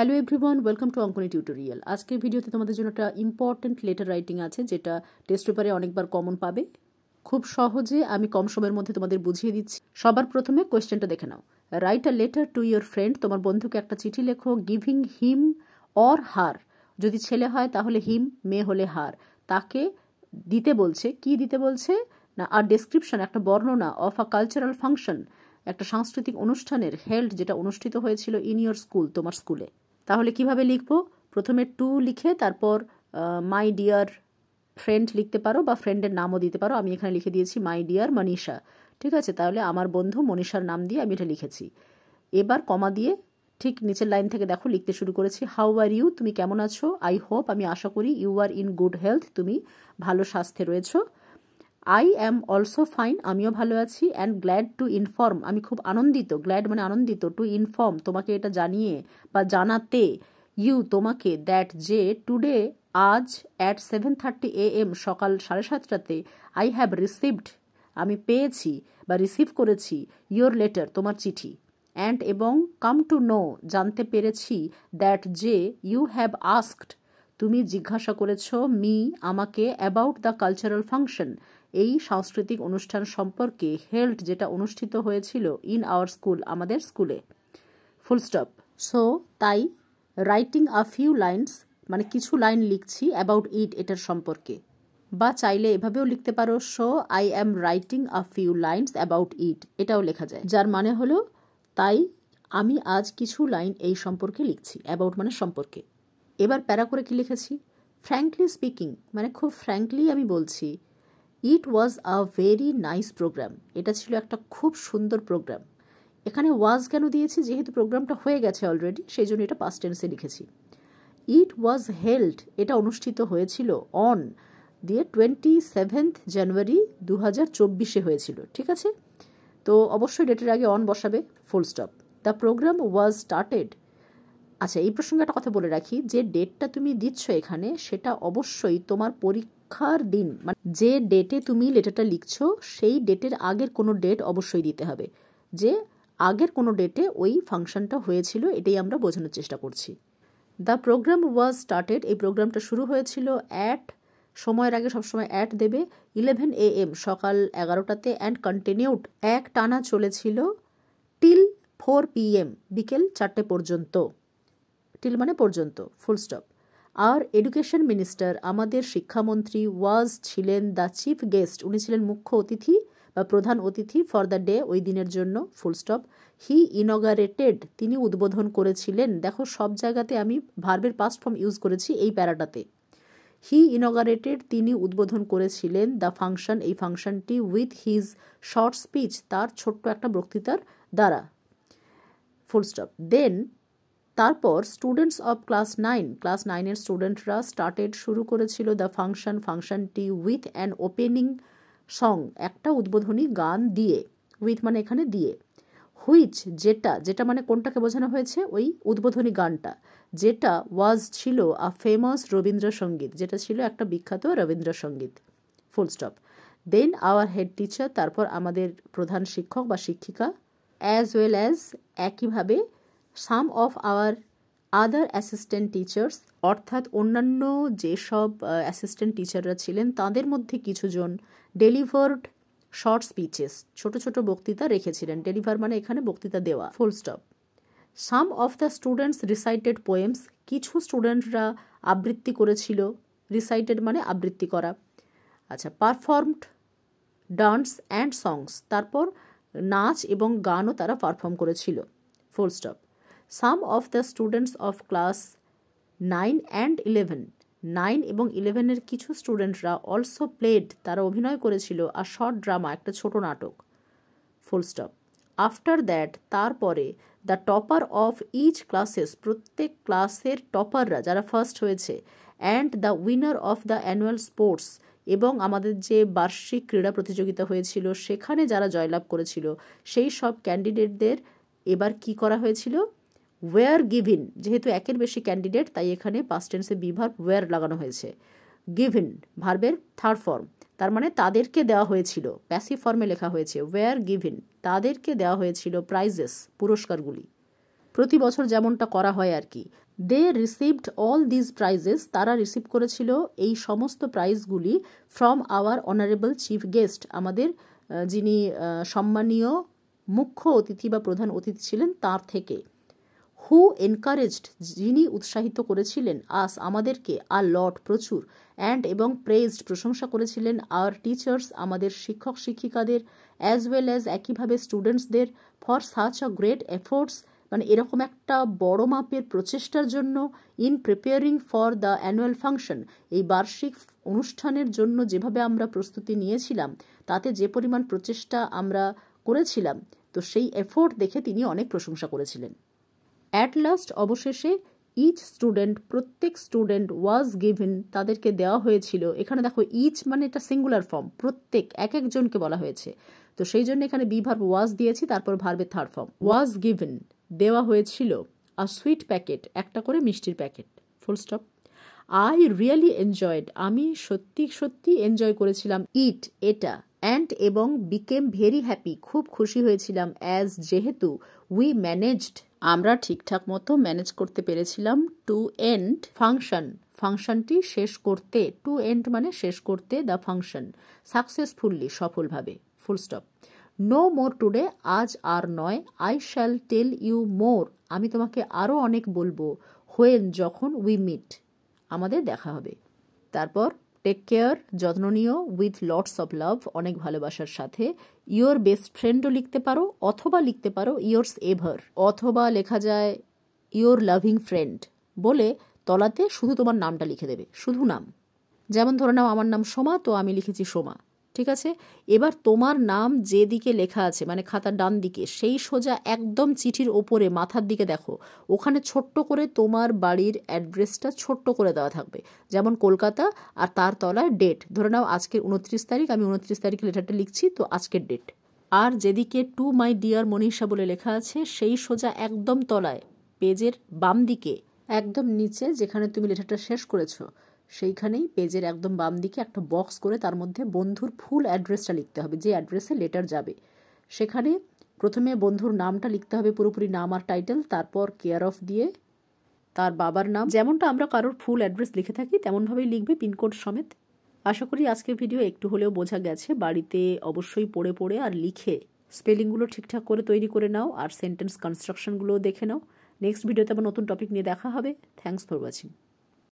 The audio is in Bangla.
Hello everyone, welcome to Ankoni tutorial. আজকের ভিডিওতে তোমাদের জন্য একটা ইম্পর্টেন্ট লেটার রাইটিং আছে, যেটা টেস্ট পেপারে অনেকবার কমন পাবে। খুব সহজে আমি কম সময়ের মধ্যে তোমাদের বুঝিয়ে দিচ্ছি। সবার প্রথমে কোয়েশ্চেনটা দেখে নাও। Write a letter to your friend. তোমার বন্ধুকে একটা চিঠি লেখো, গিভিং হিম অর হার। যদি ছেলে হয় তাহলে হিম, মেয়ে হলে হার। তাকে দিতে বলছে, কি দিতে বলছে না, আর ডেসক্রিপশন, একটা বর্ণনা অফ আ কালচারাল ফাংশন, একটা সাংস্কৃতিক অনুষ্ঠানের, হেল্ড, যেটা অনুষ্ঠিত হয়েছিল ইন ইয়োর স্কুল, তোমার স্কুলে। তাহলে কিভাবে লিখবো? প্রথমে টু লিখে তারপর মাই ডিয়ার ফ্রেন্ড লিখতে পারো, বা ফ্রেন্ডের নামও দিতে পারো। আমি এখানে লিখে দিয়েছি মাই ডিয়ার মনীষা। ঠিক আছে, তাহলে আমার বন্ধু মনীষার নাম দিয়ে আমি এটা লিখেছি। এবার কমা দিয়ে ঠিক নিচের লাইন থেকে দেখো লিখতে শুরু করেছি, হাউ আর ইউ, তুমি কেমন আছো? আই হোপ, আমি আশা করি, you are in good health, তুমি ভালো স্বাস্থ্যে রয়েছো। আই অ্যাম অলসো ফাইন, আমিও ভালো আছি। অ্যান্ড গ্ল্যাড টু ইনফর্ম, আমি খুব আনন্দিত, গ্ল্যাড মানে আনন্দিত, টু ইনফর্ম তোমাকে এটা জানিয়ে বা জানাতে, ইউ তোমাকে, দ্যাট যে, টুডে আজ অ্যাট 7:30 AM সকাল 7:30টাতে, আই হ্যাভ রিসিভড আমি পেয়েছি বা রিসিভ করেছি, ইয়োর লেটার তোমার চিঠি। অ্যান্ড এবং কাম টু নো জানতে পেরেছি, দ্যাট যে, ইউ হ্যাভ আস্কড তুমি জিজ্ঞাসা করেছ, মি আমাকে, অ্যাবাউট দ্য কালচারাল ফাংশন এই সাংস্কৃতিক অনুষ্ঠান সম্পর্কে, হেল্ড যেটা অনুষ্ঠিত হয়েছিল, ইন আওয়ার স্কুল আমাদের স্কুলে। Full stop. সো তাই রাইটিং আ ফিউ লাইনস মানে কিছু লাইন লিখছি, অ্যাবাউট ইট এটার সম্পর্কে। বা চাইলে এভাবেও লিখতে পারো, so I am writing a few lines about it, এটাও লেখা যায়। যার মানে হলো তাই আমি আজ কিছু লাইন এই সম্পর্কে লিখছি, অ্যাবাউট মানে সম্পর্কে। এবার প্যারা করে কি লিখেছি, ফ্র্যাঙ্কলি স্পিকিং মানে খুব ফ্র্যাঙ্কলি আমি বলছি, ইট ওয়াজ আ ভেরি নাইস প্রোগ্রাম, এটা ছিল একটা খুব সুন্দর প্রোগ্রাম। এখানে ওয়াজ কেন দিয়েছি? যেহেতু প্রোগ্রামটা হয়ে গেছে অলরেডি, সেই জন্য এটা পাস্ট টেন্সে লিখেছি। ইট ওয়াজ হেল্ড, এটা অনুষ্ঠিত হয়েছিল, অন দিয়ে 27th জানুয়ারি 2024 হয়েছিল। ঠিক আছে, তো অবশ্যই ডেটের আগে অন বসাবে। Full stop. The programme was started. আচ্ছা, এই প্রসঙ্গে একটা কথা বলে রাখি, যে ডেটটা তুমি দিচ্ছ এখানে, সেটা অবশ্যই তোমার পরীক্ষার দিন, মানে যে ডেটে তুমি লেটারটা লিখছো সেই ডেটের আগের কোনো ডেট অবশ্যই দিতে হবে, যে আগের কোনো ডেটে ওই ফাংশনটা হয়েছিল, এটাই আমরা বোঝানোর চেষ্টা করছি। দ্য প্রোগ্রাম ওয়াজ স্টার্টেড, এই প্রোগ্রামটা শুরু হয়েছিল, অ্যাট, সময়ের আগে সবসময় অ্যাট দেবে, 11 AM সকাল 11টাতে, অ্যান্ড কন্টিনিউড এক টানা চলেছিল, টিল 4 PM বিকেল 4টে পর্যন্ত। টিল মানে পর্যন্ত। Full stop. আর এডুকেশন মিনিস্টার আমাদের শিক্ষামন্ত্রী, ওয়াজ ছিলেন, দ্য চিফ গেস্ট উনি ছিলেন মুখ্য অতিথি বা প্রধান অতিথি, ফর দ্য ডে ওই দিনের জন্য। Full stop. হি ইনগারেটেড তিনি উদ্বোধন করেছিলেন। দেখো সব জায়গাতে আমি ভার্বের পাস্ট ফর্ম ইউজ করেছি এই প্যারাটাতে। হি ইনগারেটেড তিনি উদ্বোধন করেছিলেন, দ্য ফাংশন এই ফাংশনটি, উইথ হিজ শর্ট স্পিচ তার ছোট্ট একটা বক্তৃতার দ্বারা। ফুল স্টপ। দেন তারপর স্টুডেন্টস অফ ক্লাস 9 ক্লাস 9-এর স্টুডেন্টরা স্টার্টেড শুরু করেছিল, দ্য ফাংশন ফাংশনটি, উইথ অ্যান ওপেনিং সং একটা উদ্বোধনী গান দিয়ে, উইথ মানে এখানে দিয়ে, হুইচ যেটা, যেটা মানে কোনটাকে বোঝানো হয়েছে, ওই উদ্বোধনী গানটা, যেটা ওয়াজ ছিল, আ ফেমাস রবীন্দ্রসঙ্গীত যেটা ছিল একটা বিখ্যাত Rabindrasangeet. Full stop. Then our head teacher তারপর আমাদের প্রধান শিক্ষক বা শিক্ষিকা, অ্যাজ ওয়েল অ্যাজ একইভাবে, some of our other assistant teachers অর্থাৎ অন্যান্য যেসব অ্যাসিস্ট্যান্ট টিচাররা ছিলেন তাদের মধ্যে কিছুজন, ডেলিভার্ড শর্ট স্পিচেস ছোট ছোট বক্তৃতা রেখেছিলেন। ডেলিভার মানে এখানে বক্তৃতা দেওয়া। Full stop. Some of the students recited poems কিছু স্টুডেন্টরা আবৃত্তি করেছিল, রিসাইটেড মানে আবৃত্তি করা। আচ্ছা, পারফর্মড ডান্স অ্যান্ড সংস তারপর নাচ এবং গানও তারা পারফর্ম করেছিল। Full stop. Some of the students of class 9 and 11 9 এবং 11-এর কিছু স্টুডেন্টরা অলসো প্লেড তারা অভিনয় করেছিল, আর শর্ট ড্রামা একটা ছোট নাটক। Full stop. আফটার দ্যাট তারপরে, the topper of each classes প্রত্যেক ক্লাসের টপাররা যারা ফার্স্ট হয়েছে, and the winner of the annual sports এবং আমাদের যে বার্ষিক ক্রীড়া প্রতিযোগিতা হয়েছিল সেখানে যারা জয়লাভ করেছিল সেই সব ক্যান্ডিডেটদের এবার কি করা হয়েছিল, ওয়ার গিভিন, যেহেতু একের বেশি ক্যান্ডিডেট তাই এখানে পাস্ট টেন্সে বি ভার্ব ওয়ার লাগানো হয়েছে। গিভিন ভার্বের থার্ড ফর্ম, তার মানে তাদেরকে দেওয়া হয়েছিল, প্যাসিভ ফর্মে লেখা হয়েছে, ওয়ার গিভিন তাদেরকে দেওয়া হয়েছিল, প্রাইজেস পুরস্কারগুলি, প্রতি বছর যেমনটা করা হয় আর কি। They received all these prizes, তারা রিসিভ করেছিল এই সমস্ত প্রাইজগুলি from our honourable chief guest, আমাদের যিনি সম্মানীয় মুখ্য অতিথি বা প্রধান অতিথি ছিলেন তার থেকে। হু এনকারেজড, যিনি উৎসাহিত করেছিলেন, আস আমাদেরকে, আ লট প্রচুর, অ্যান্ড এবং প্রেজড প্রশংসা করেছিলেন, আওয়ার টিচার্স আমাদের শিক্ষক শিক্ষিকাদের, অ্যাজ ওয়েল অ্যাজ একইভাবে স্টুডেন্টসদের, for such a great efforts, মানে এরকম একটা বড় মাপের প্রচেষ্টার জন্য, in preparing for the annual function, এই বার্ষিক অনুষ্ঠানের জন্য যেভাবে আমরা প্রস্তুতি নিয়েছিলাম তাতে যে পরিমাণ প্রচেষ্টা আমরা করেছিলাম, তো সেই এফোর্ট দেখে তিনি অনেক প্রশংসা করেছিলেন। অ্যাট লাস্ট অবশেষে, ইচ স্টুডেন্ট প্রত্যেক স্টুডেন্ট ওয়াজ গিভেন তাদেরকে দেওয়া হয়েছিল, এখানে দেখো ইচ মানে এটা সিঙ্গুলার ফর্ম, প্রত্যেক এক একজনকে বলা হয়েছে, তো সেই জন্য এখানে বি ভার্ব ওয়াজ দিয়েছি, তারপর ভার্বের থার্ড ফর্ম, ওয়াজ গিভেন দেওয়া হয়েছিল, আ সুইট প্যাকেট একটা করে মিষ্টির packet, full stop. I really enjoyed আমি সত্যি সত্যি এনজয় করেছিলাম, ইট এটা, অ্যান্ড এবং বিকেম ভেরি হ্যাপি খুব খুশি হয়েছিলাম, অ্যাজ যেহেতু, উই ম্যানেজড আমরা ঠিকঠাক মতো ম্যানেজ করতে পেরেছিলাম, টু এন্ড ফাংশন ফাংশনটি শেষ করতে, টু এন্ড মানে শেষ করতে, দ্য ফাংশন সাকসেসফুলি সফলভাবে, full stop. No more today আজ আর নয়, I shall tell you more আমি তোমাকে আরও অনেক বলবো, হোয়েন যখন, উই মিট আমাদের দেখা হবে। তারপর টেক কেয়ার যত্ন নিও, উইথ লটস অফ লাভ অনেক ভালোবাসার সাথে, ইয়োর বেস্ট ফ্রেন্ডও লিখতে পারো, অথবা লিখতে পারো ইয়োর্স এভার, অথবা লেখা যায় ইয়োর লাভিং ফ্রেন্ড বলে তলাতে শুধু তোমার নামটা লিখে দেবে, শুধু নাম। যেমন ধরে নাও আমার নাম সোমা, তো আমি লিখেছি সোমা, ঠিক আছে। এবার তোমার নাম যেদিকে লেখা আছে মানে খাতার ডান দিকে, সেই সোজা একদম চিঠির ওপরে মাথার দিকে দেখো, ওখানে ছোট্ট করে তোমার বাড়ির অ্যাড্রেসটা ছোট্ট করে দেওয়া থাকবে, যেমন কলকাতা, আর তার তলায় ডেট, ধরে নাও আজকের 29 তারিখ, আমি 29 তারিখে লেটারটা লিখছি, তো আজকের ডেট। আর যেদিকে টু মাই ডিয়ার মনীষা বলে লেখা আছে, সেই সোজা একদম তলায় পেজের বাম দিকে একদম নিচে যেখানে তুমি লেটারটা শেষ করেছো, সেইখানেই পেজের একদম বাম দিকে একটা বক্স করে তার মধ্যে বন্ধুর ফুল অ্যাড্রেসটা লিখতে হবে, যে অ্যাড্রেসে লেটার যাবে। সেখানে প্রথমে বন্ধুর নামটা লিখতে হবে, পুরোপুরি নাম আর টাইটেল, তারপর কেয়ার অফ দিয়ে তার বাবার নাম, যেমনটা আমরা কারোর ফুল অ্যাড্রেস লিখে থাকি তেমনভাবেই লিখবে, পিনকোড সমেত। আশা করি আজকের ভিডিও একটু হলেও বোঝা গেছে। বাড়িতে অবশ্যই পড়ে পড়ে আর লিখে স্পেলিংগুলো ঠিকঠাক করে তৈরি করে নাও, আর সেন্টেন্স কনস্ট্রাকশনগুলোও দেখে নাও। নেক্সট ভিডিওতে আবার নতুন টপিক নিয়ে দেখা হবে। Thanks for watching.